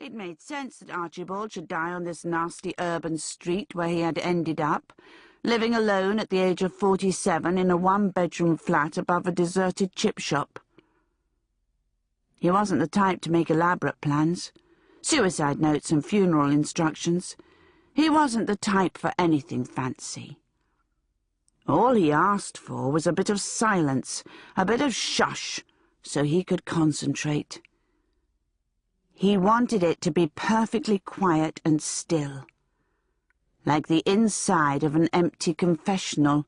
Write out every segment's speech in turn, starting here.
It made sense that Archibald should die on this nasty urban street where he had ended up, living alone at the age of 47 in a one-bedroom flat above a deserted chip shop. He wasn't the type to make elaborate plans, suicide notes and funeral instructions. He wasn't the type for anything fancy. All he asked for was a bit of silence, a bit of shush, so he could concentrate. He wanted it to be perfectly quiet and still, like the inside of an empty confessional,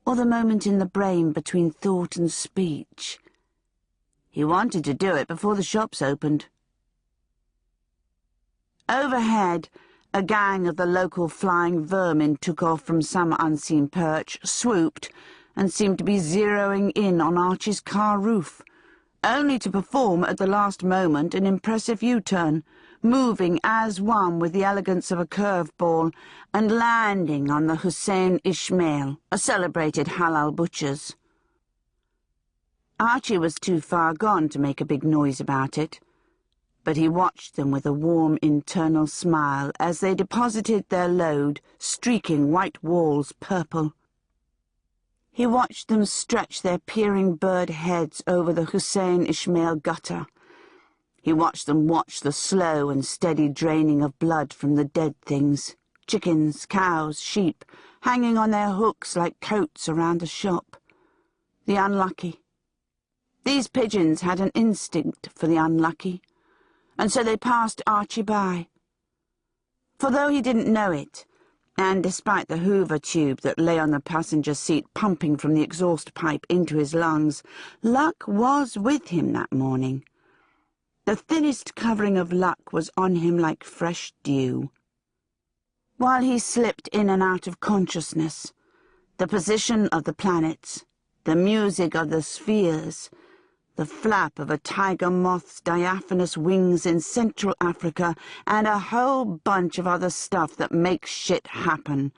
or the moment in the brain between thought and speech. He wanted to do it before the shops opened. Overhead, a gang of the local flying vermin took off from some unseen perch, swooped, and seemed to be zeroing in on Archie's car roof, only to perform at the last moment an impressive U-turn, moving as one with the elegance of a curveball and landing on the Hussein Ismail, a celebrated halal butcher's. Archie was too far gone to make a big noise about it, but he watched them with a warm internal smile as they deposited their load, streaking white walls purple. He watched them stretch their peering bird heads over the Hussein Ismail gutter. He watched them watch the slow and steady draining of blood from the dead things, chickens, cows, sheep, hanging on their hooks like coats around the shop. The unlucky. These pigeons had an instinct for the unlucky, and so they passed Archie by. For though he didn't know it, and despite the Hoover tube that lay on the passenger seat pumping from the exhaust pipe into his lungs, luck was with him that morning. The thinnest covering of luck was on him like fresh dew. While he slipped in and out of consciousness, the position of the planets, the music of the spheres, the flap of a tiger moth's diaphanous wings in Central Africa, and a whole bunch of other stuff that makes shit happen,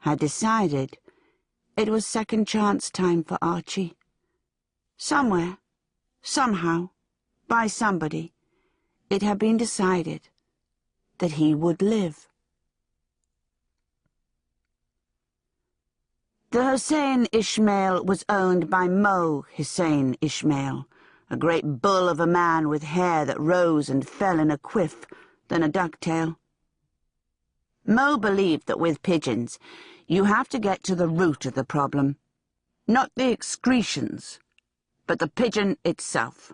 had decided it was second chance time for Archie. Somewhere, somehow, by somebody, it had been decided that he would live. The Hussein Ismail was owned by Mo Hussein Ismail, a great bull of a man with hair that rose and fell in a quiff, then a ducktail. Mo believed that with pigeons, you have to get to the root of the problem, not the excretions, but the pigeon itself.